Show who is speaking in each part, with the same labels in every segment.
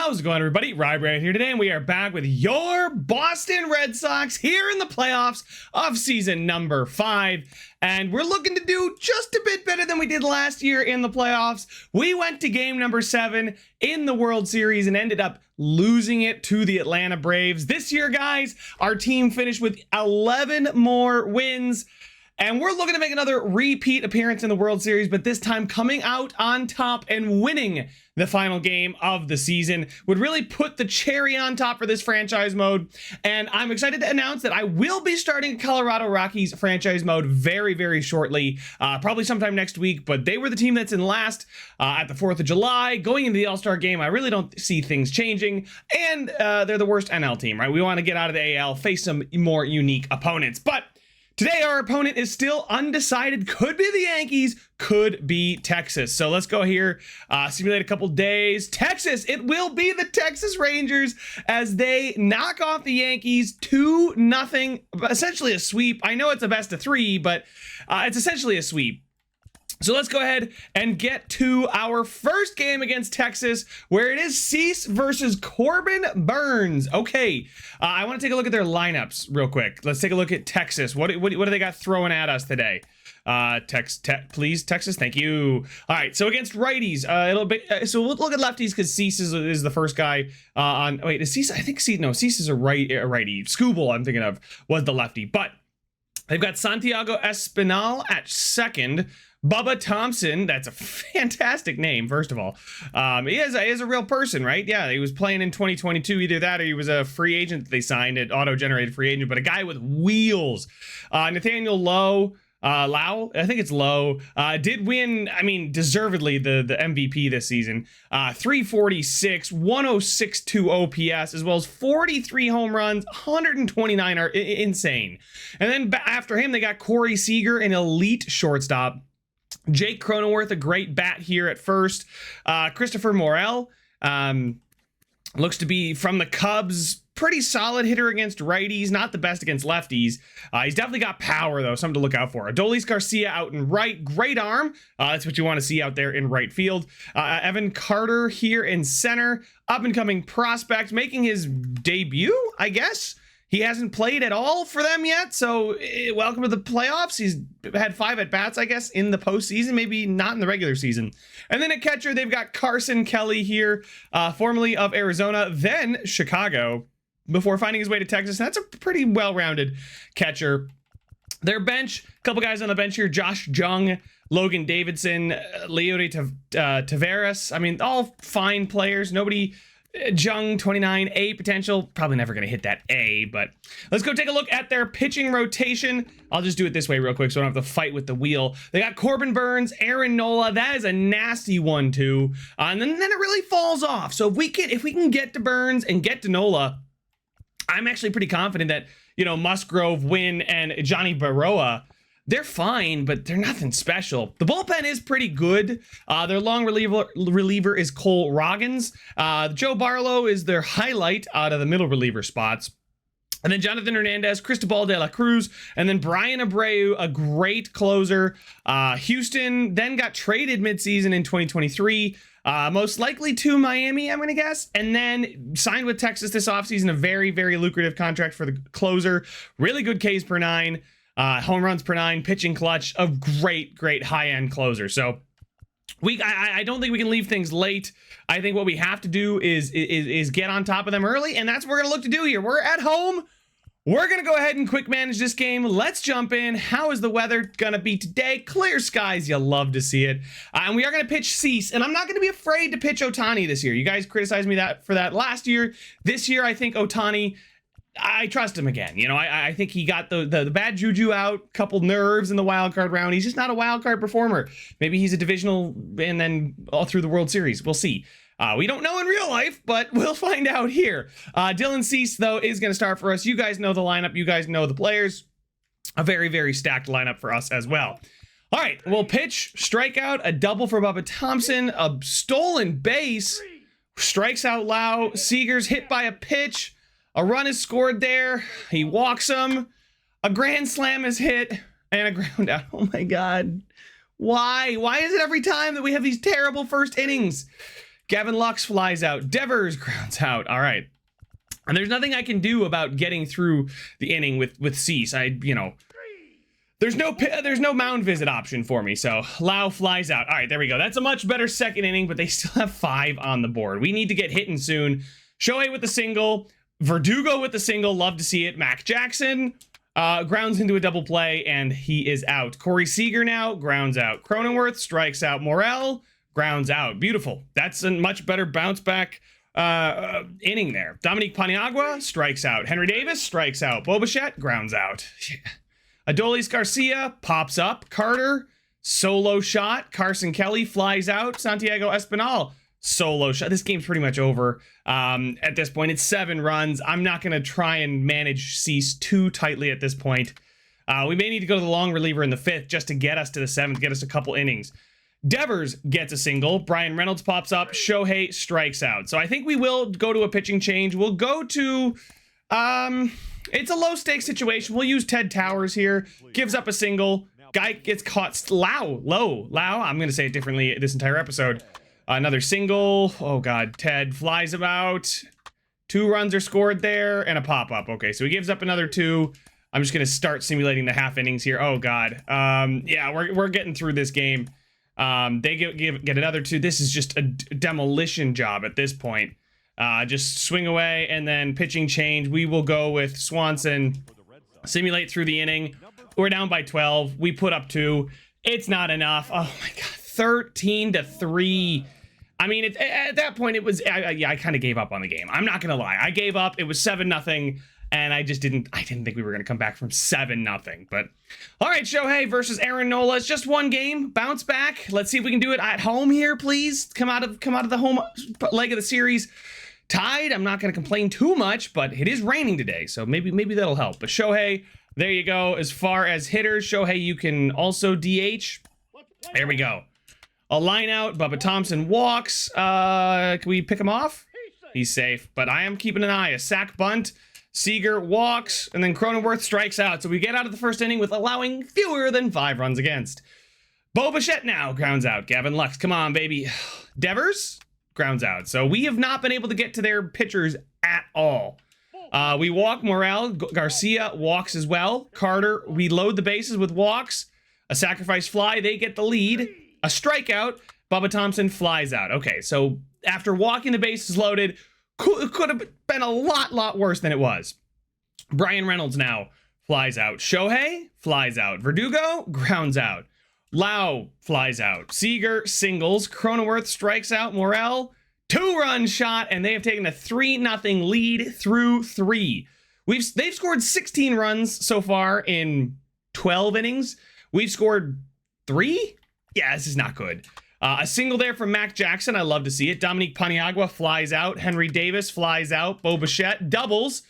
Speaker 1: How's it going, everybody? Rye here today, and we are back with your Boston Red Sox here in the playoffs of season number 5. And we're looking to do just a bit better than we did last year in the playoffs. We went to game number 7 in the World Series and ended up losing it to the Atlanta Braves. This year, guys, our team finished with 11 more wins. And we're looking to make another repeat appearance in the World Series, but this time coming out on top and winning the final game of the season would really put the cherry on top for this franchise mode. And I'm excited to announce that I will be starting Colorado Rockies franchise mode very, very shortly, probably sometime next week. But they were the team that's in last at the 4th of July. Going into the All-Star game, I really don't see things changing. And they're the worst NL team, right? We want to get out of the AL, face some more unique opponents. But today, our opponent is still undecided. Could be the Yankees, could be Texas. So let's go here, simulate a couple days. Texas, it will be the Texas Rangers as they knock off the Yankees 2-0. Essentially a sweep. I know it's a best of 3, but it's essentially a sweep. So let's go ahead and get to our first game against Texas, where it is Cease versus Corbin Burns. Okay, I want to take a look at their lineups real quick. Let's take a look at Texas. What do they got throwing at us today? Please, Texas, thank you. All right, so against righties, so we'll look at lefties because Cease is the first guy on. Wait, is Cease? I think Cease. No, Cease is a righty. Skubal, I'm thinking of, was the lefty, but they've got Santiago Espinal at second. Bubba Thompson, that's a fantastic name, first of all. He is a real person, right? Yeah, he was playing in 2022, either that or he was a free agent that they signed, an auto-generated free agent, but a guy with wheels. Nathaniel Lau, I think it's Lowe, did win, I mean, deservedly the MVP this season. 346, 106.2 OPS, as well as 43 home runs, 129 are insane. And then after him, they got Corey Seager, an elite shortstop. Jake Cronenworth, a great bat here at first. Christopher Morel looks to be from the Cubs. Pretty solid hitter against righties, not the best against lefties. He's definitely got power, though, something to look out for. Adolis Garcia out in right, great arm. That's what you want to see out there in right field. Evan Carter here in center, up-and-coming prospect, making his debut, I guess. He hasn't played at all for them yet, so welcome to the playoffs. He's had 5 at-bats, I guess, in the postseason, maybe not in the regular season. And then at catcher, they've got Carson Kelly here, formerly of Arizona, then Chicago, before finding his way to Texas. That's a pretty well-rounded catcher. Their bench, a couple guys on the bench here, Josh Jung, Logan Davidson, Leody Taveras. I mean, all fine players. Nobody... Jung, 29, A potential. Probably never going to hit that A, but let's go take a look at their pitching rotation. I'll just do it this way real quick so I don't have to fight with the wheel. They got Corbin Burns, Aaron Nola. That is a nasty one, too. And then it really falls off. So if we can get to Burns and get to Nola, I'm actually pretty confident that, Musgrove, Wynn, and Johnny Baroa, they're fine, but they're nothing special. The bullpen is pretty good. Their long reliever is Cole Roggins. Joe Barlow is their highlight out of the middle reliever spots. And then Jonathan Hernandez, Cristobal de la Cruz, and then Brian Abreu, a great closer. Houston then got traded midseason in 2023, most likely to Miami, I'm going to guess, and then signed with Texas this offseason, a very, very lucrative contract for the closer. Really good Ks per 9. Home runs per 9, pitching clutch, a great high-end closer. So I don't think we can leave things late. I think what we have to do is get on top of them early, and that's what we're going to look to do here. We're at home. We're going to go ahead and quick manage this game. Let's jump in. How is the weather going to be today? Clear skies. You love to see it. And we are going to pitch Cease, and I'm not going to be afraid to pitch Ohtani this year. You guys criticized me for that last year. This year, I think Ohtani... I trust him again. I think he got the bad juju out, couple nerves in the wild card round. He's just not a wild card performer. Maybe he's a divisional and then all through the World Series. We'll see. We don't know in real life, but we'll find out here. Dylan Cease, though, is going to start for us. You guys know the lineup. You guys know the players. A very, very stacked lineup for us as well. All right, we'll pitch, strikeout, a double for Bubba Thompson, a stolen base, strikes out Lau, Seager's hit by a pitch. A run is scored there. He walks him. A grand slam is hit. And a ground out. Oh, my God. Why? Why is it every time that we have these terrible first innings? Gavin Lux flies out. Devers grounds out. All right. And there's nothing I can do about getting through the inning with Cease. There's no mound visit option for me, so Lau flies out. All right, there we go. That's a much better second inning, but they still have 5 on the board. We need to get hitting soon. Shohei with the single. Verdugo with the single. Love to see it. Mac Jackson grounds into a double play, and he is out. Corey Seager now grounds out. Cronenworth strikes out. Morel grounds out. Beautiful. That's a much better bounce back inning there. Dominique Paniagua strikes out. Henry Davis strikes out. Bo Bichette grounds out. Adolis Garcia pops up. Carter, solo shot. Carson Kelly flies out. Santiago Espinal, solo shot. This game's pretty much over. At this point, it's 7 runs. I'm not going to try and manage Cease too tightly at this point. We may need to go to the long reliever in the 5th just to get us to the 7th, get us a couple innings. Devers gets a single. Brian Reynolds pops up. Shohei strikes out. So I think we will go to a pitching change. We'll go to... it's a low-stakes situation. We'll use Ted Towers here. Gives up a single. Guy gets caught. Lau. I'm going to say it differently this entire episode. Another single. Oh, God. Ted flies him out. 2 runs are scored there and a pop-up. Okay, so he gives up another 2. I'm just going to start simulating the half innings here. Oh, God. Yeah, we're getting through this game. They get another 2. This is just a demolition job at this point. Just swing away and then pitching change. We will go with Swanson. Simulate through the inning. We're down by 12. We put up 2. It's not enough. Oh my God, 13-3. I mean, at that point, it was. I kind of gave up on the game. I'm not gonna lie. I gave up. It was 7-0. And I didn't think we were going to come back from 7-0. But all right, Shohei versus Aaron Nola. It's just one game. Bounce back. Let's see if we can do it at home here, please. Come out of the home leg of the series tied. I'm not going to complain too much, but it is raining today, so maybe that'll help. But Shohei, there you go. As far as hitters, Shohei, you can also DH. There we go. A line out. Bubba Thompson walks. Can we pick him off? He's safe, but I am keeping an eye. A sack bunt. Seager walks, and then Cronenworth strikes out. So we get out of the first inning with allowing fewer than 5 runs against. Bo Bichette now grounds out. Gavin Lux, come on, baby. Devers grounds out. So we have not been able to get to their pitchers at all. We walk Morel. Garcia walks as well. Carter, we load the bases with walks. A sacrifice fly. They get the lead. A strikeout. Bubba Thompson flies out. Okay, so after walking the bases loaded, could have been a lot worse than it was. Brian Reynolds now flies out. Shohei flies out. Verdugo grounds out. Lau flies out. Seager singles. Cronenworth strikes out. Morel, 2-run shot, and they have taken a 3-0 lead through 3. They've scored 16 runs so far in 12 innings. We've scored 3? Yeah, this is not good. A single there from Mac Jackson. I love to see it. Dominique Paniagua flies out. Henry Davis flies out. Bo Bichette doubles.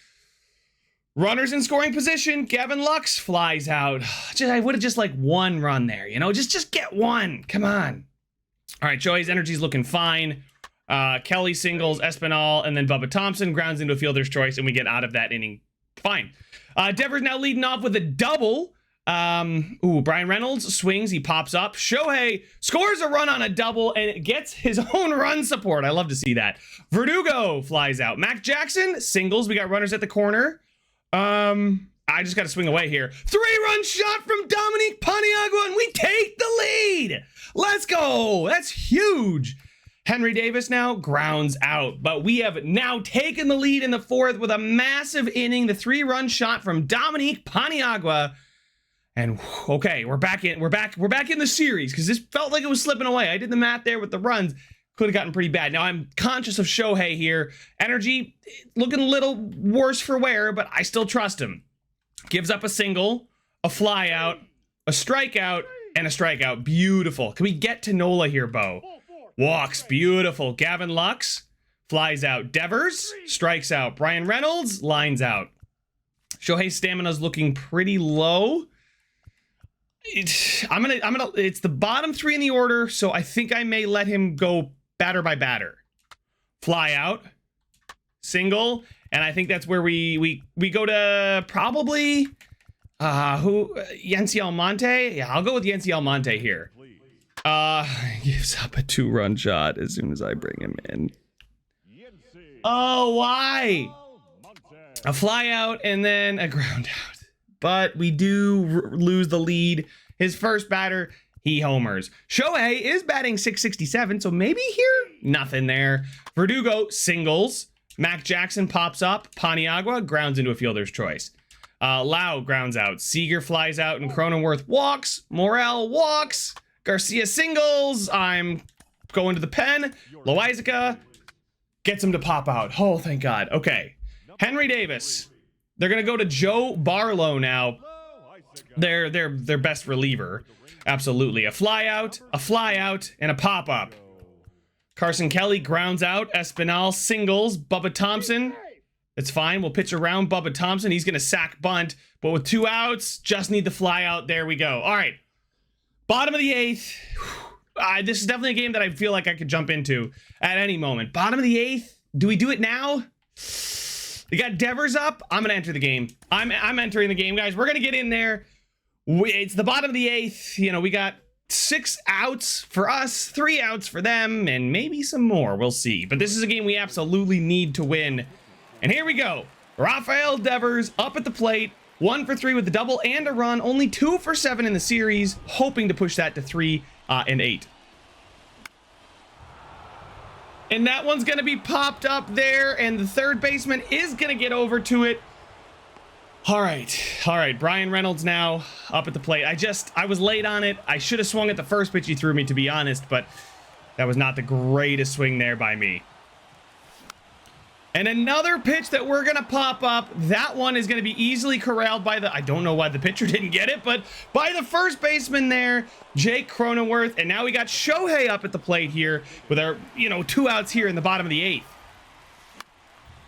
Speaker 1: Runners in scoring position. Gavin Lux flies out. I would have just like 1 run there, you know? Just get 1. Come on. All right, Shohei's energy's looking fine. Kelly singles, Espinal, and then Bubba Thompson grounds into a fielder's choice, and we get out of that inning fine. Devers now leading off with a double. Brian Reynolds swings, he pops up. Shohei scores a run on a double and gets his own run support. I love to see that. Verdugo flies out. Mac Jackson singles. We got runners at the corner. I just got to swing away here. 3-run shot from Dominique Paniagua, and we take the lead. Let's go. That's huge. Henry Davis now grounds out, but we have now taken the lead in the 4th with a massive inning. The 3-run shot from Dominique Paniagua. And okay, we're back in the series because this felt like it was slipping away. I did the math there with the runs. Could have gotten pretty bad. Now I'm conscious of Shohei here. Energy looking a little worse for wear, but I still trust him. Gives up a single, a fly out, a strikeout, and a strikeout. Beautiful. Can we get to Nola here, Bo? Walks. Beautiful. Gavin Lux flies out. Devers strikes out. Brian Reynolds lines out. Shohei's stamina's looking pretty low. It's the bottom 3 in the order, so I think I may let him go batter by batter. Fly out, single, and I think that's where we go to probably Yency Almonte. Yeah, I'll go with Yency Almonte here. Gives up a 2-run shot as soon as I bring him in. Oh, why? A fly out and then a ground out. But we do lose the lead. His first batter, he homers. Shohei is batting 667, so maybe here, nothing there. Verdugo singles. Mac Jackson pops up. Paniagua grounds into a fielder's choice. Lau grounds out. Seager flies out and Cronenworth walks. Morel walks. Garcia singles. I'm going to the pen. Loizaga gets him to pop out. Oh, thank God. Okay. Henry Davis. They're going to go to Joe Barlow now. Their best reliever. Absolutely. A fly out, and a pop up. Carson Kelly grounds out. Espinal singles. Bubba Thompson. It's fine. We'll pitch around Bubba Thompson. He's going to sack bunt. But with 2 outs, just need the fly out. There we go. All right. Bottom of the 8th. This is definitely a game that I feel like I could jump into at any moment. Bottom of the 8th. Do we do it now? We got Devers up. I'm going to enter the game. I'm entering the game, guys. We're going to get in there. It's the bottom of the 8th. You know, we got 6 outs for us, 3 outs for them, and maybe some more. We'll see. But this is a game we absolutely need to win. And here we go. Rafael Devers up at the plate. 1 for 3 with the double and a run. Only 2 for 7 in the series. Hoping to push that to 3 and 8. And that one's going to be popped up there. And the third baseman is going to get over to it. All right. Brian Reynolds now up at the plate. I was late on it. I should have swung at the first pitch he threw me, to be honest. But that was not the greatest swing there by me. And another pitch that we're going to pop up. That one is going to be easily corralled by I don't know why the pitcher didn't get it, but by the first baseman there, Jake Cronenworth. And now we got Shohei up at the plate here with our, 2 outs here in the bottom of the 8th.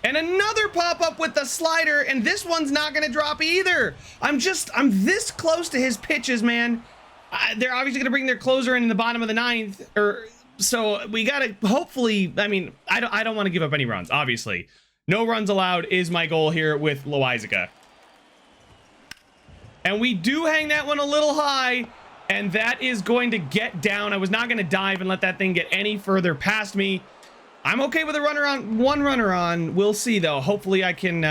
Speaker 1: And another pop up with the slider, and this one's not going to drop either. I'm this close to his pitches, man. They're obviously going to bring their closer in the bottom of the 9th, so we gotta hopefully. I mean, I don't want to give up any runs. Obviously, no runs allowed is my goal here with Loizaga. And we do hang that one a little high, and that is going to get down. I was not going to dive and let that thing get any further past me. I'm okay with a runner on, 1 runner on. We'll see though. Hopefully I can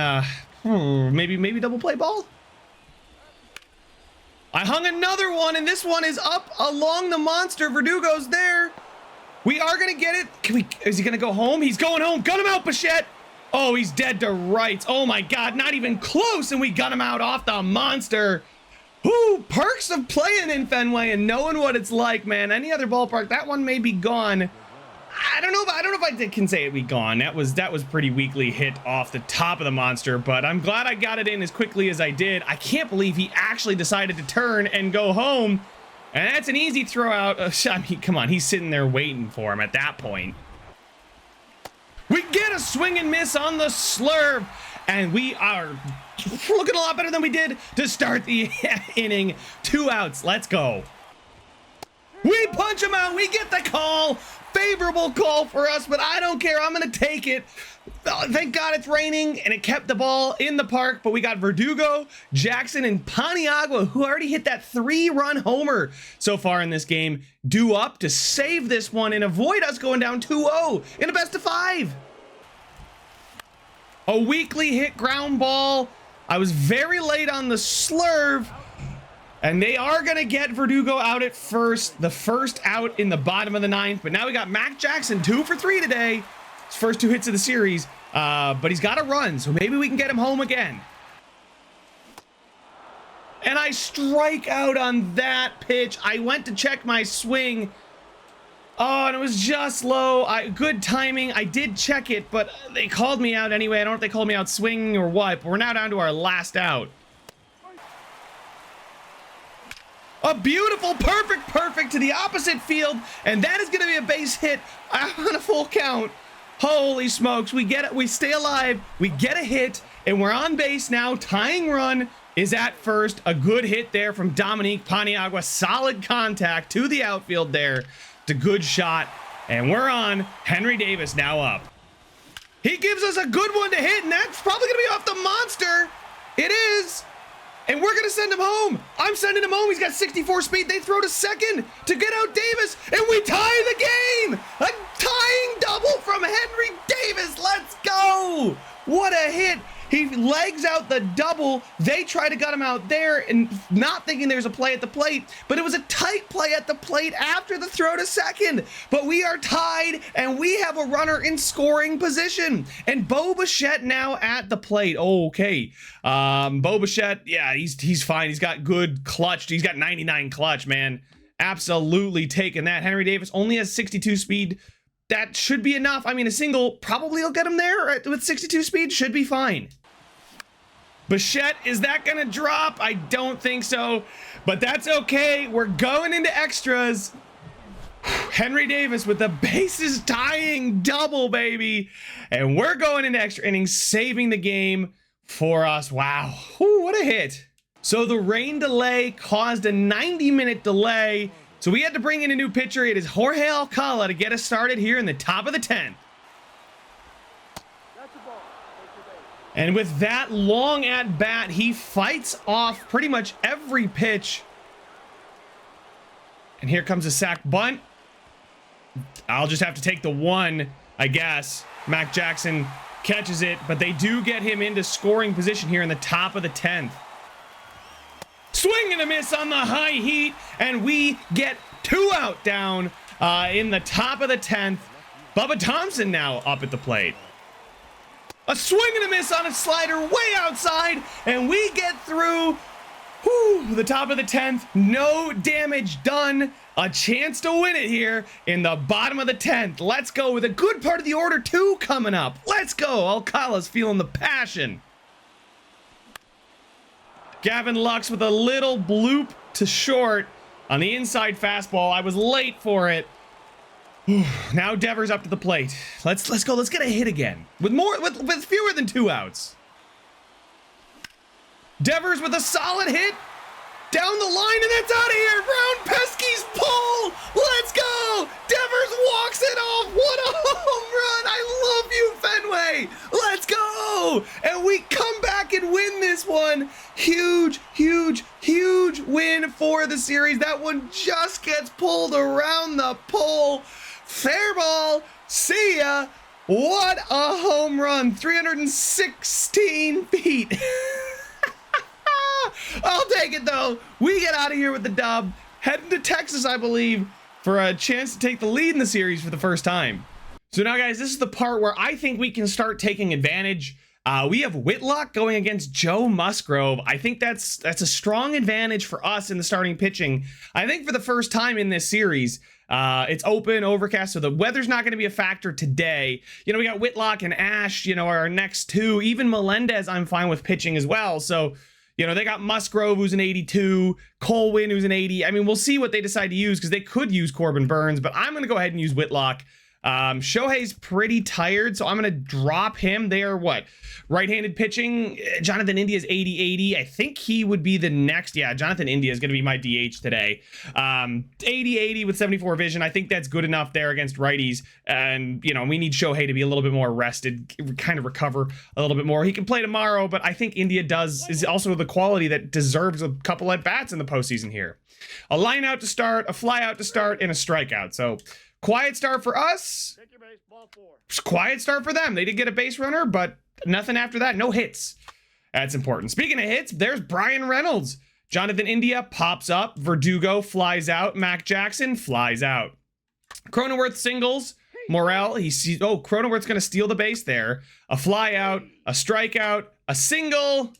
Speaker 1: maybe double play ball. I hung another one, and this one is up along the monster. Verdugo's there. We are going to get it. Is he going to go home? He's going home. Gun him out, Bichette. Oh, he's dead to rights. Oh, my God. Not even close, and we got him out off the monster. Whoo, perks of playing in Fenway and knowing what it's like, man. Any other ballpark, that one may be gone. I don't know if I can say it be gone. That was pretty weakly hit off the top of the monster, but I'm glad I got it in as quickly as I did. I can't believe he actually decided to turn and go home. And that's an easy throw out. I mean, come on, he's sitting there waiting for him at that point. We get a swing and miss on the slurve, and we are looking a lot better than we did to start the inning. 2 outs. Let's go. We punch him out. We get the call. Favorable call for us, but I don't care. I'm going to take it. Thank God it's raining, and it kept the ball in the park, but we got Verdugo, Jackson, and Paniagua, who already hit that 3-run homer so far in this game, due up to save this one and avoid us going down 2-0 in a best of 5. A weakly hit ground ball. I was very late on the slurve, and they are going to get Verdugo out at first, the first out in the bottom of the 9th, but now we got Mac Jackson 2 for 3 today. His first 2 hits of the series, but he's got a run, so maybe we can get him home again. And I strike out on that pitch. I went to check my swing. Oh, and it was just low. Good timing. I did check it, but they called me out anyway. I don't know if they called me out swinging or what, but we're now down to our last out. A beautiful, perfect to the opposite field, and that is going to be a base hit on a full count. Holy smokes, we get it. We stay alive. We get a hit, and we're on base now. Tying run is at first. A good hit there from Dominique Paniagua. Solid contact to the outfield there. It's a good shot, and we're on. Henry Davis now up. He gives us a good one to hit, and that's probably going to be off the monster. It is. And we're going to send him home. I'm sending him home. He's got 64 speed. They throw to second to get out Davis, and we tie the game. A tying double from Henry Davis. Let's go. What a hit. He legs out the double. They try to gut him out there and not thinking there's a play at the plate, but it was a tight play at the plate after the throw to second. But we are tied and we have a runner in scoring position. And Bo Bichette now at the plate. Okay. Bo Bichette, yeah, he's fine. He's got good clutch. He's got 99 clutch, man. Absolutely taking that. Henry Davis only has 62 speed. That should be enough. I mean, a single probably will get him there with 62 speed. Should be fine. Bichette, is that going to drop? I don't think so, but that's okay. We're going into extras. Henry Davis with the bases tying double, baby. And we're going into extra innings, saving the game for us. Wow. Whew, what a hit. So the rain delay caused a 90-minute delay. So we had to bring in a new pitcher. It is Jorge Alcala to get us started here in the top of the 10th. And with that long at bat, he fights off pretty much every pitch. And here comes a sac bunt. I'll just have to take the one, I guess. Mac Jackson catches it, but they do get him into scoring position here in the top of the 10th. Swing and a miss on the high heat, and we get 2 out down in the top of the 10th. Bubba Thompson now up at the plate. A swing and a miss on a slider way outside, and we get through the top of the 10th. No damage done. A chance to win it here in the bottom of the 10th. Let's go with a good part of the order 2 coming up. Let's go. Alcala's feeling the passion. Gavin Lux with a little bloop to short on the inside fastball. I was late for it. Now Devers up to the plate. Let's go. Let's get a hit again with fewer than 2 outs. Devers with a solid hit down the line, and that's out of here. Round Pesky's pull. Let's go. Devers walks it off. What a home run. I love you, Fenway. Let's go. And we come back and win this one. Huge, huge, huge win for the series. That one just gets pulled around the pole. Fair ball. See ya. What a home run. 316 feet. I'll take it, though. We get out of here with the dub. Heading to Texas, I believe, for a chance to take the lead in the series for the first time. So now, guys, this is the part where I think we can start taking advantage. We have Whitlock going against Joe Musgrove. I think that's a strong advantage for us in the starting pitching. I think for the first time in this series, it's open, overcast, so the weather's not going to be a factor today. You know, we got Whitlock and Ash, you know, are our next 2. Even Melendez, I'm fine with pitching as well. So, you know, they got Musgrove, who's an 82, Colwyn, who's an 80. I mean, we'll see what they decide to use because they could use Corbin Burns, but I'm going to go ahead and use Whitlock. Shohei's pretty tired, so I'm going to drop him. They are what? Right-handed pitching. Jonathan India's 80-80. I think he would be the next. Yeah, Jonathan India is going to be my DH today. 80-80 with 74 vision. I think that's good enough there against righties. And, you know, we need Shohei to be a little bit more rested, kind of recover a little bit more. He can play tomorrow, but I think India is also the quality that deserves a couple at bats in the postseason here. A line out to start, a fly out to start, and a strikeout. So quiet start for us.
Speaker 2: Take your base, ball 4.
Speaker 1: Quiet start for them. They did get a base runner, but nothing after that. No hits. That's important. Speaking of hits, there's Brian Reynolds. Jonathan India pops up. Verdugo flies out. Mac Jackson flies out. Cronenworth singles. Morel, he sees. Oh, Cronenworth's going to steal the base there. A fly out, a strikeout, a single,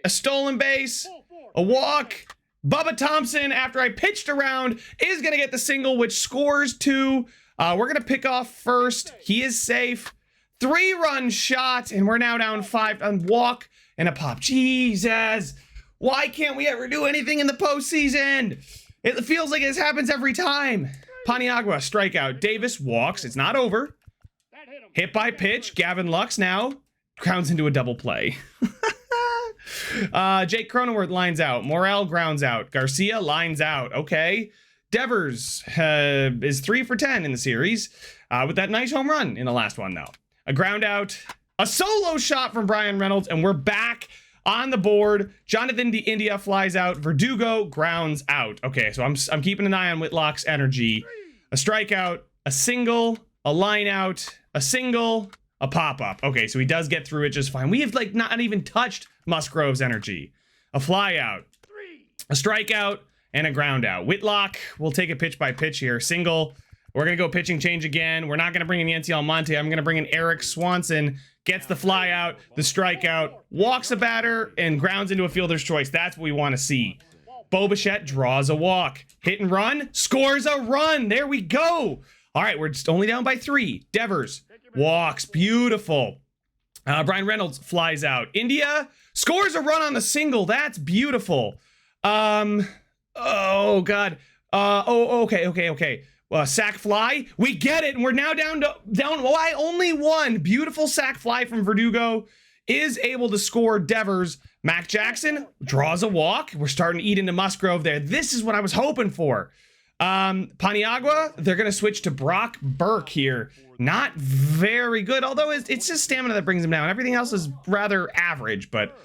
Speaker 1: a stolen base, a walk. Bubba Thompson, after I pitched around, is going to get the single, which scores 2. We're going to pick off first. He is safe. 3-run shot, and we're now down 5 on walk and a pop. Jesus. Why can't we ever do anything in the postseason? It feels like this happens every time. Paniagua, strikeout. Davis walks. It's not over. Hit by pitch. Gavin Lux now grounds into a double play. Jake Cronenworth lines out. Morel grounds out. Garcia lines out. Okay. Devers is 3 for 10 in the series with that nice home run in the last one, though. A ground out. A solo shot from Brian Reynolds, and we're back on the board. Jonathan India flies out. Verdugo grounds out. Okay, so I'm keeping an eye on Whitlock's energy. A strikeout, a single, a line out, a single, a pop-up. Okay, so he does get through it just fine. We have like not even touched Musgrove's energy. A fly out, a strikeout, and a ground out. Whitlock will take a pitch by pitch here. Single. We're going to go pitching change again. We're not going to bring in Yancy Almonte. I'm going to bring in Eric Swanson. Gets the fly out, the strikeout, walks a batter, and grounds into a fielder's choice. That's what we want to see. Bo Bichette draws a walk. Hit and run, scores a run. There we go. All right, we're just only down by 3. Devers walks. Beautiful. Brian Reynolds flies out. India scores a run on the single. That's beautiful. Oh, God. Okay. Sack fly. We get it. And we're now down why only 1. Beautiful sack fly from Verdugo is able to score Devers. Mac Jackson draws a walk. We're starting to eat into Musgrove there. This is what I was hoping for. Paniagua, they're going to switch to Brock Burke here. Not very good, although it's just stamina that brings him down. Everything else is rather average, but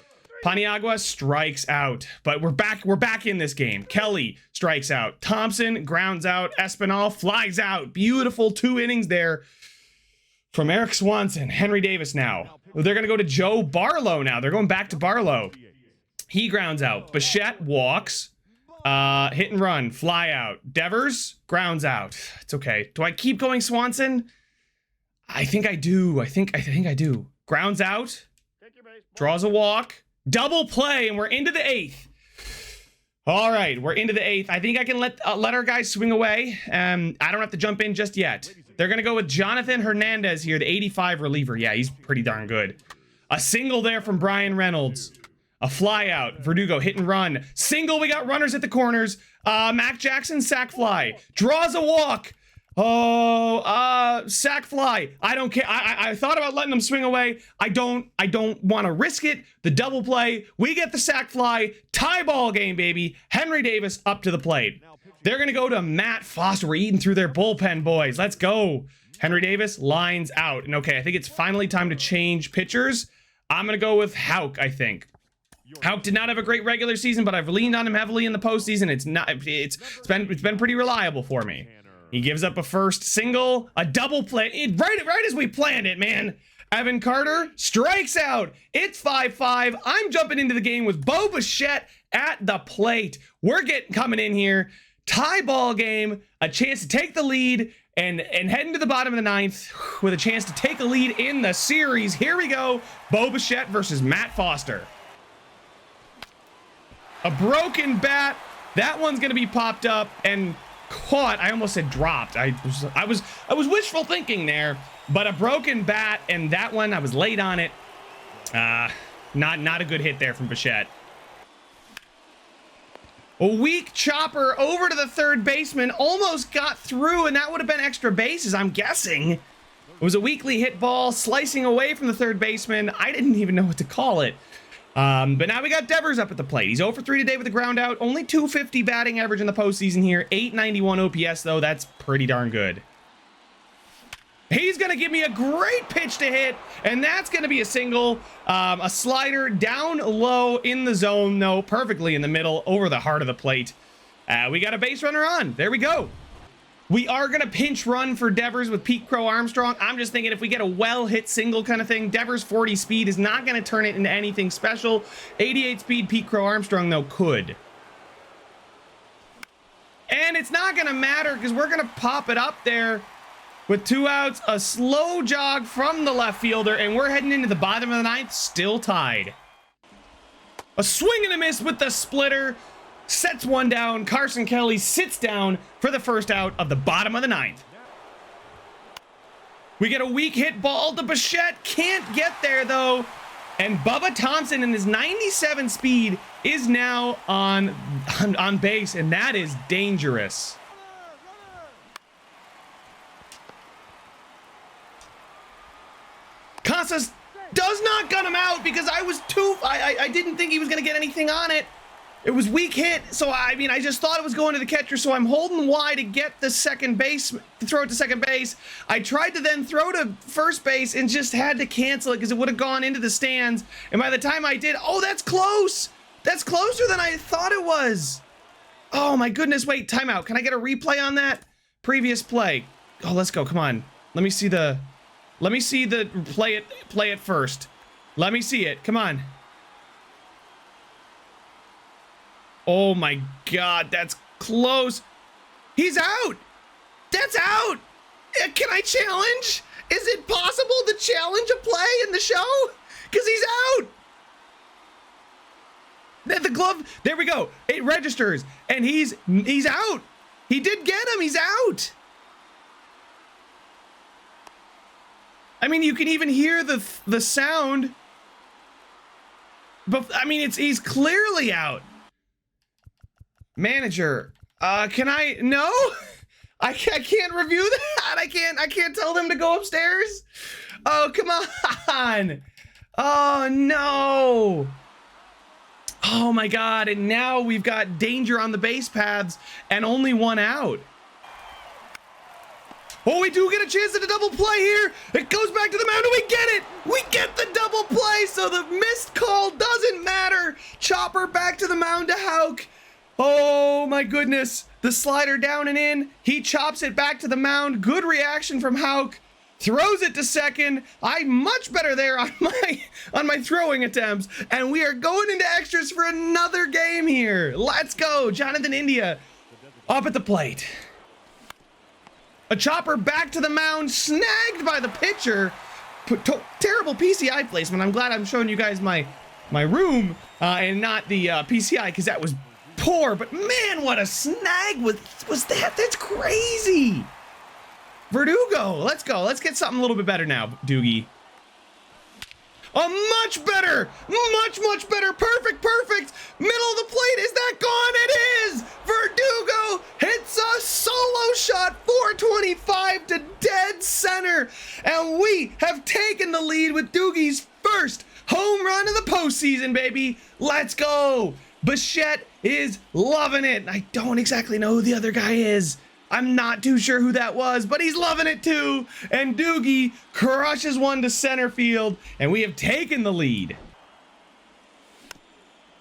Speaker 1: Paniagua strikes out. But we're back in this game. Kelly strikes out. Thompson grounds out. Espinal flies out. Beautiful 2 innings there from Eric Swanson. Henry Davis now. They're going to go to Joe Barlow now. They're going back to Barlow. He grounds out. Bichette walks. Hit and run. Fly out. Devers grounds out. It's okay. Do I keep going Swanson? I think I do. I think I do. Grounds out. Draws a walk. Double play, and we're into the 8th. All right, we're into the 8th. I think I can let our guys swing away. I don't have to jump in just yet. They're going to go with Jonathan Hernandez here, the 85 reliever. Yeah, he's pretty darn good. A single there from Brian Reynolds. A fly out. Verdugo hit and run. Single, we got runners at the corners. Mac Jackson, sack fly. Draws a walk. Sack fly. I don't care. I thought about letting them swing away. I don't want to risk it. The double play. We get the sack fly. Tie ball game, baby. Henry Davis up to the plate. They're going to go to Matt Foster. We're eating through their bullpen, boys. Let's go. Henry Davis lines out. And okay, I think it's finally time to change pitchers. I'm going to go with Houck, I think. Houck did not have a great regular season, but I've leaned on him heavily in the postseason. It's been pretty reliable for me. He gives up a first single, a double play, right as we planned it, man. Evan Carter strikes out. It's 5-5. I'm jumping into the game with Bo Bichette at the plate. We're coming in here. Tie ball game, a chance to take the lead and head into the bottom of the 9th with a chance to take a lead in the series. Here we go. Bo Bichette versus Matt Foster. A broken bat. That one's going to be popped up and caught. I almost said dropped. I was wishful thinking there, but a broken bat, and that one I was late on it. Not a good hit there from Bichette. A weak chopper over to the third baseman, almost got through, and that would have been extra bases, I'm guessing. It was a weakly hit ball slicing away from the third baseman. I didn't even know what to call it. But now we got Devers up at the plate. He's 0 for 3 today with a ground out. Only 250 batting average in the postseason here. 891 OPS, though. That's pretty darn good. He's going to give me a great pitch to hit, and that's going to be a single. A slider down low in the zone. No, perfectly in the middle over the heart of the plate. We got a base runner on. There we go. We are going to pinch run for Devers with Pete Crow Armstrong. I'm just thinking if we get a well-hit single kind of thing, Devers' 40 speed is not going to turn it into anything special. 88 speed Pete Crow Armstrong, though, could. And it's not going to matter because we're going to pop it up there with 2 outs, a slow jog from the left fielder, and we're heading into the bottom of the 9th, still tied. A swing and a miss with the splitter. Sets one down. Carson Kelly sits down for the first out of the bottom of the 9th. We get a weak hit ball to Bichette. Can't get there, though. And Bubba Thompson in his 97 speed is now on base, and that is dangerous. Casas does not gun him out because I didn't think he was going to get anything on it. It was weak hit, so I mean, I just thought it was going to the catcher, so I'm holding Y to get the second base, to throw it to second base. I tried to then throw to first base and just had to cancel it because it would have gone into the stands. And by the time I did, oh, that's close. That's closer than I thought it was. Oh my goodness, wait, timeout. Can I get a replay on that? Previous play. Oh, let's go, come on. Let me see the, play it first. Let me see it, come on. Oh my God, that's close. He's out. That's out. Can I challenge? Is it possible to challenge a play in the show? Because he's out. The glove, there we go. It registers and he's out. He did get him, he's out. I mean, you can even hear the sound. But I mean, he's clearly out. Manager, can I, no? I can't review that. I can't tell them to go upstairs. Oh, come on. Oh, no. Oh my God, and now we've got danger on the base paths and only one out. Oh, we do get a chance at a double play here. It goes back to the mound and we get it. We get the double play, so the missed call doesn't matter. Chopper back to the mound to Houck. Oh my goodness, the slider down and in. He chops it back to the mound. Good reaction from Houck. Throws it to second. I'm much better there on my throwing attempts. And we are going into extras for another game here. Let's go. Jonathan India up at the plate. A chopper back to the mound, snagged by the pitcher. Terrible PCI placement. I'm glad I'm showing you guys my room and not the PCI, because that was poor. But man, what a snag was that. That's crazy. Verdugo, let's go. Let's get something a little bit better now, Doogie. Much better. Much better. Perfect. Middle of the plate. Is that gone? It is. Verdugo hits a solo shot, 425 to dead center. And we have taken the lead with Doogie's first home run of the postseason, baby. Let's go. Bichette is loving it. I don't exactly know who the other guy is. I'm not too sure who that was, but he's loving it too. And Doogie crushes one to center field, and we have taken the lead.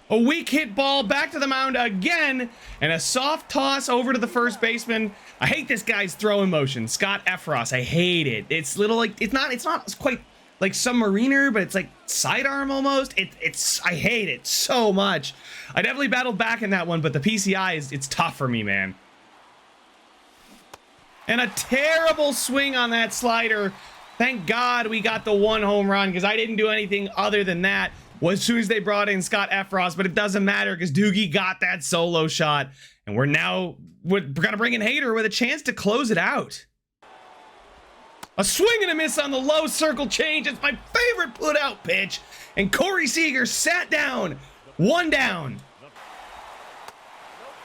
Speaker 1: A weak hit ball back to the mound again, and a soft toss over to the first baseman. I hate this guy's throwing motion, Scott Efros. I hate it. It's little like it's not quite like submariner, but it's like sidearm almost. I hate it so much. I definitely battled back in that one, but the PCI it's tough for me, man. And a terrible swing on that slider. Thank God we got the one home run, because I didn't do anything other than that as soon as they brought in Scott Efros, but it doesn't matter because Doogie got that solo shot. And we're going to bring in Hader with a chance to close it out. A swing and a miss on the low circle change. It's my favorite put out pitch. And Corey Seager sat down. One down.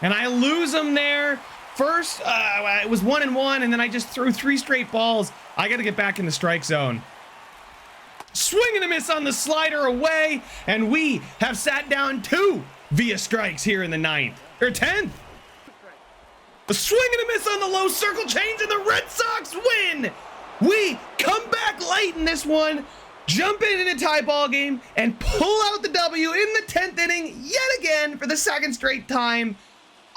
Speaker 1: And I lose him there. First, it was 1-1, and then I just threw 3 straight balls. I got to get back in the strike zone. Swing and a miss on the slider away, and we have sat down 2 via strikes here in the 9th, or 10th. A swing and a miss on the low circle change, and the Red Sox win. We come back late in this one, jump in a tie ball game, and pull out the W in the 10th inning yet again for the 2nd straight time.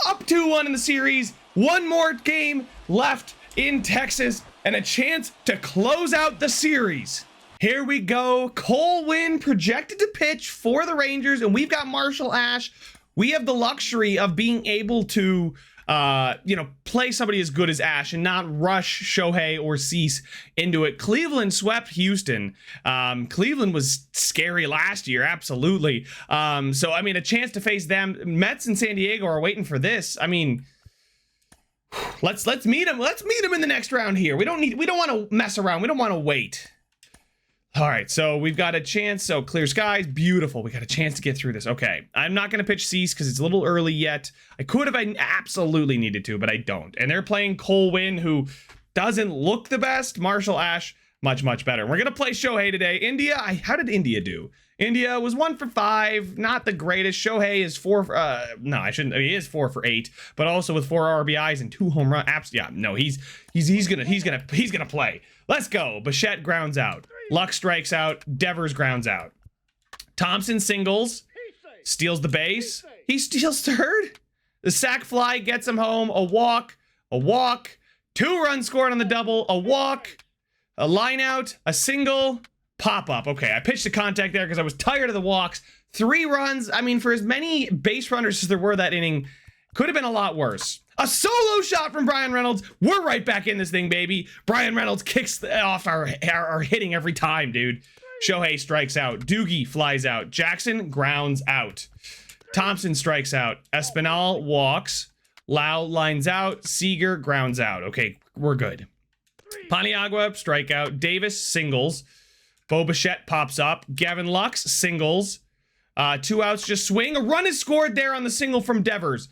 Speaker 1: Up 2-1 in the series. One more game left in Texas and a chance to close out the series. Here we go. Cole Winn projected to pitch for the Rangers, and we've got Marshall Ash. We have the luxury of being able to play somebody as good as Ash and not rush Shohei or Cease into it. Cleveland swept Houston. Cleveland was scary last year, absolutely. So I mean, a chance to face them. Mets and San Diego are waiting for this. I mean, let's meet them. Let's meet them in the next round here. We don't want to mess around. We don't want to wait. All right, so we've got a chance. So clear skies, beautiful. We got a chance to get through this. Okay, I'm not going to pitch Cease because it's a little early yet. I could if I absolutely needed to, but I don't. And they're playing Cole Winn, who doesn't look the best. Marshall Ash, much, much better. We're going to play Shohei today. India, how did India do? India was 1 for 5, not the greatest. Shohei is 4 for, no, I shouldn't, he is 4 for 8, but also with 4 RBIs and 2 home runs. Yeah, no, he's gonna play. Let's go. Bichette grounds out. Luck strikes out. Devers grounds out. Thompson singles, steals the base. He steals third. The sac fly gets him home. A walk, 2 runs scored on the double, a walk, a line out, a single, pop up. Okay, I pitched the contact there because I was tired of the walks. 3 runs. I mean, for as many base runners as there were that inning, could have been a lot worse. A solo shot from Brian Reynolds. We're right back in this thing, baby. Brian Reynolds kicks off our hitting every time, dude. Shohei strikes out. Doogie flies out. Jackson grounds out. Thompson strikes out. Espinal walks. Lau lines out. Seager grounds out. Okay, we're good. Paniagua strikeout. Davis singles. Bo Bichette pops up. Gavin Lux singles. 2 outs, just swing. A run is scored there on the single from Devers.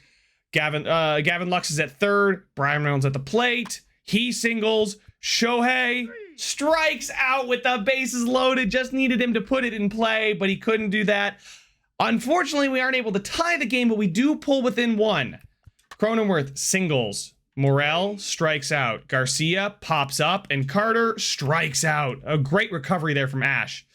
Speaker 1: Gavin Lux is at third. Brian Reynolds at the plate. He singles. Shohei strikes out with the bases loaded. Just needed him to put it in play, but he couldn't do that. Unfortunately, we aren't able to tie the game, but we do pull within 1. Cronenworth singles. Morel strikes out. Garcia pops up, and Carter strikes out. A great recovery there from Ash.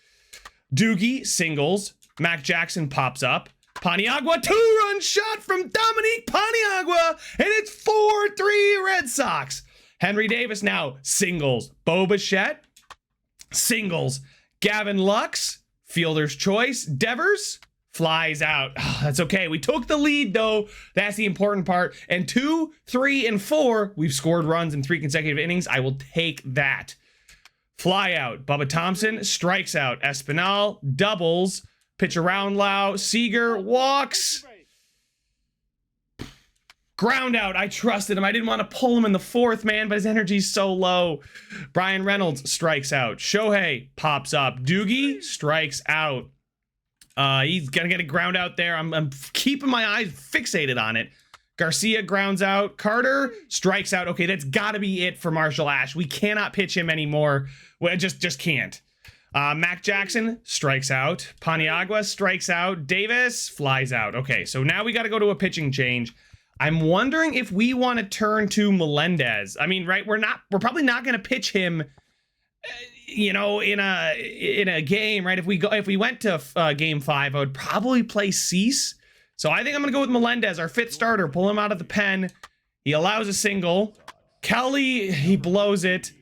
Speaker 1: Doogie singles. Mac Jackson pops up. Paniagua, 2-run shot from Dominique Paniagua, and it's 4-3 Red Sox. Henry Davis now singles. Bo Bichette singles. Gavin Lux, fielder's choice. Devers flies out. Oh, that's okay. We took the lead, though. That's the important part. And 2, 3, and 4, we've scored runs in 3 consecutive innings. I will take that. Fly out. Bubba Thompson strikes out. Espinal doubles. Pitch around Lau. Seager walks. Ground out. I trusted him. I didn't want to pull him in the 4th, man, but his energy's so low. Brian Reynolds strikes out. Shohei pops up. Doogie strikes out. He's gonna get a ground out there. I'm keeping my eyes fixated on it. Garcia grounds out. Carter strikes out. Okay, that's gotta be it for Marshall Ash. We cannot pitch him anymore. We just can't. Mac Jackson strikes out. Paniagua strikes out. Davis flies out. Okay, so now we got to go to a pitching change. I'm wondering if we want to turn to Melendez. I mean, right? We're probably not going to pitch him, you know, in a game, right? If we went to game 5, I would probably play Cease. So I think I'm going to go with Melendez, our 5th starter. Pull him out of the pen. He allows a single. Kelly, he blows it.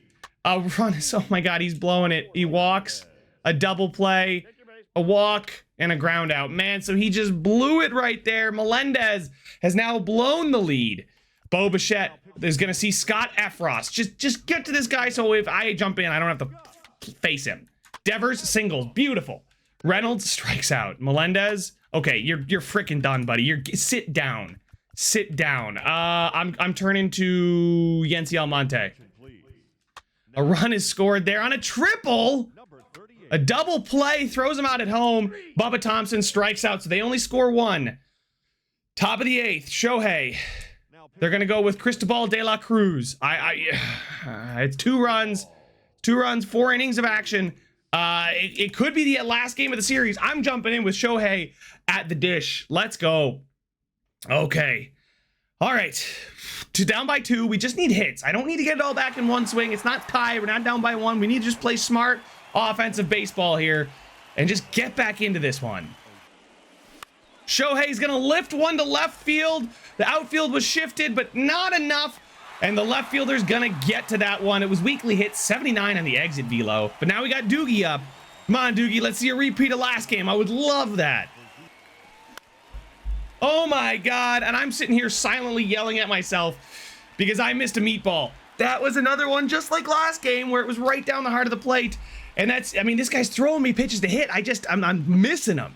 Speaker 1: A run is, oh my God, he's blowing it. He walks, a double play, a walk, and a ground out. Man, so he just blew it right there. Melendez has now blown the lead. Bo Bichette is going to see Scott Efros. Just get to this guy so if I jump in, I don't have to face him. Devers singles. Beautiful. Reynolds strikes out. Melendez, okay, you're freaking done, buddy. Sit down. Sit down. I'm turning to Yency Almonte. A run is scored there on a triple. A double play throws him out at home. Bubba Thompson strikes out, so they only score 1. Top of the 8th, Shohei. They're going to go with Cristobal de la Cruz. It's 2 runs, 4 innings of action. It could be the last game of the series. I'm jumping in with Shohei at the dish. Let's go. Okay. All right. Down by 2. We just need hits. I don't need to get it all back in one swing. It's not tied. We're not down by 1. We need to just play smart offensive baseball here and just get back into this one. Shohei's going to lift one to left field. The outfield was shifted, but not enough. And the left fielder's going to get to that one. It was weakly hit, 79 on the exit velo. But now we got Doogie up. Come on, Doogie. Let's see a repeat of last game. I would love that. Oh my God, and I'm sitting here silently yelling at myself because I missed a meatball. That was another one just like last game where it was right down the heart of the plate. And that's, I mean, this guy's throwing me pitches to hit. I'm missing them.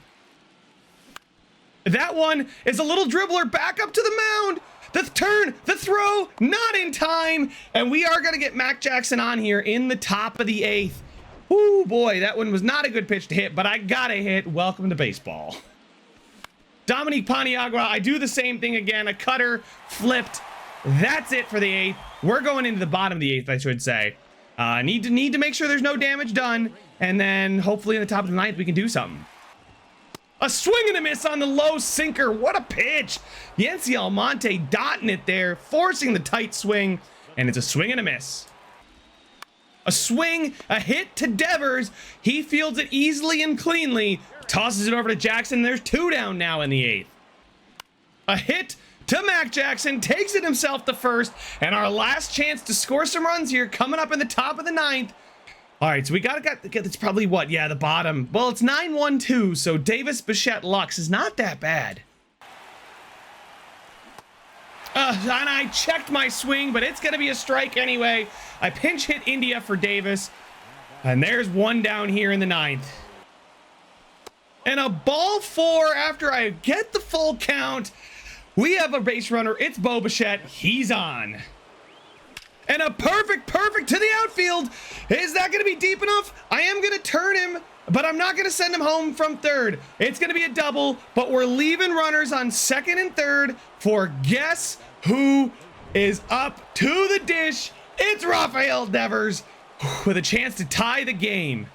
Speaker 1: That one is a little dribbler back up to the mound. The turn, the throw, not in time. And we are going to get Mac Jackson on here in the top of the 8th. Ooh, boy, that one was not a good pitch to hit, but I got a hit. Welcome to baseball. Dominique Paniagua, I do the same thing again. A cutter, flipped. That's it for the 8th. We're going into the bottom of the 8th, I should say. Need to make sure there's no damage done, and then hopefully in the top of the ninth we can do something. A swing and a miss on the low sinker. What a pitch. Yency Almonte dotting it there, forcing the tight swing, and it's a swing and a miss. A swing, a hit to Devers. He fields it easily and cleanly, tosses it over to Jackson. There's 2 down now in the 8th. A hit to Mac Jackson, takes it himself to first, and our last chance to score some runs here coming up in the top of the 9th. All right, so we gotta get it's probably what? Yeah, the bottom. Well, it's 9-1-2, so Davis, Bichette, Lux is not that bad. And I checked my swing, but it's gonna be a strike anyway. I pinch hit India for Davis, and there's 1 down here in the 9th. And a ball 4 after I get the full count. We have a base runner. It's Bo Bichette. He's on. And a perfect to the outfield. Is that going to be deep enough? I am going to turn him, but I'm not going to send him home from third. It's going to be a double, but we're leaving runners on second and third for guess who is up to the dish. It's Rafael Devers with a chance to tie the game.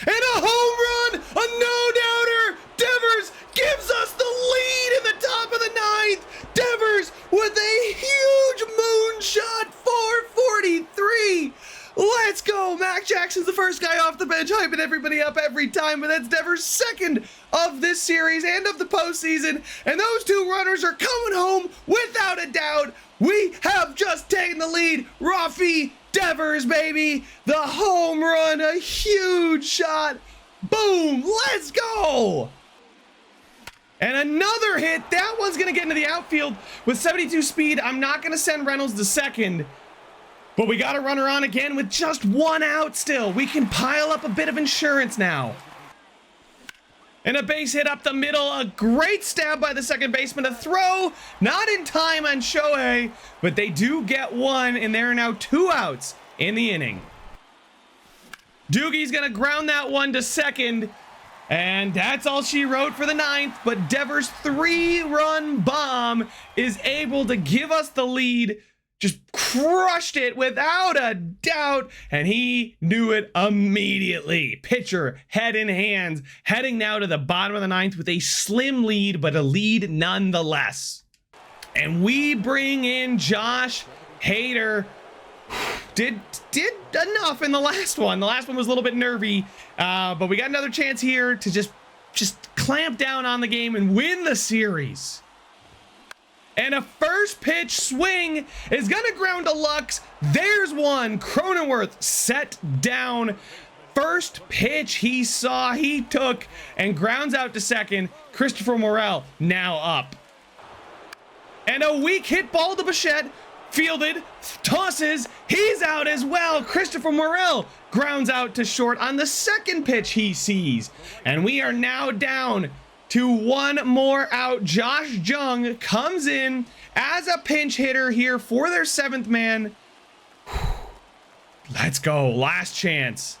Speaker 1: And a home run, a no-doubter. Devers gives us the lead in the top of the 9th. Devers with a huge moonshot, 443. Let's go. Mac Jackson's the first guy off the bench, hyping everybody up every time, but that's Devers' second of this series and of the postseason. And those 2 runners are coming home without a doubt. We have just taken the lead. Rafi Devers, baby. The home run, a huge shot. Boom, let's go. And another hit. That one's going to get into the outfield with 72 speed. I'm not going to send Reynolds to second, but we got a runner on again with just 1 out still. We can pile up a bit of insurance now. And a base hit up the middle. A great stab by the second baseman. A throw, not in time on Shohei, but they do get 1, and there are now 2 outs in the inning. Doogie's going to ground that one to second. And that's all she wrote for the 9th, but Devers' 3-run bomb is able to give us the lead. Just crushed it without a doubt, and he knew it immediately. Pitcher, head in hands, heading now to the bottom of the 9th with a slim lead, but a lead nonetheless. And we bring in Josh Hader. Did enough in the last one. The last one was a little bit nervy, but we got another chance here to just clamp down on the game and win the series. And a first pitch swing is gonna ground to Lux. There's one. Cronenworth set down. First pitch he saw, he took, and grounds out to second. Christopher Morel now up. And a weak hit ball to Bichette. Fielded, tosses, he's out as well. Christopher Morel grounds out to short on the second pitch he sees. And we are now down to 1 more out. Josh Jung comes in as a pinch hitter here for their 7th man. Let's go, last chance.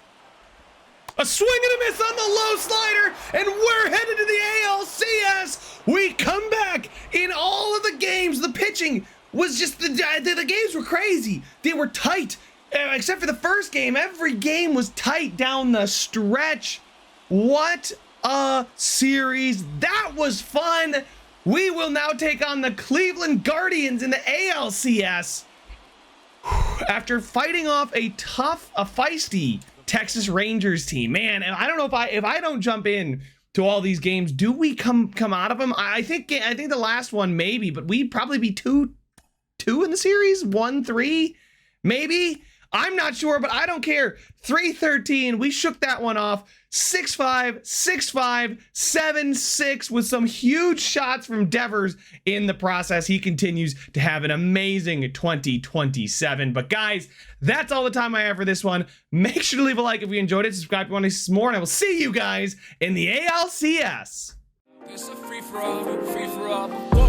Speaker 1: A swing and a miss on the low slider, and we're headed to the ALCS. We come back in all of the games. The pitching was just, the games were crazy. They were tight, except for the first game. Every game was tight down the stretch. What a series. That was fun. We will now take on the Cleveland Guardians in the ALCS after fighting off a feisty Texas Rangers team. Man, and I don't know if I don't jump in to all these games, do we come out of them? I think the last one maybe, but we'd probably be 2 in the series, 1-3 maybe. I'm not sure, but I don't care. 3-13, we shook that one off. 6-5, 6-5, 7-6 with some huge shots from Devers in the process. He continues to have an amazing 2027. But guys, that's all the time I have for this one. Make sure to leave a like if you enjoyed it. Subscribe if you want to see some more, and I will see you guys in the ALCS.
Speaker 2: It's a free for all, free for all.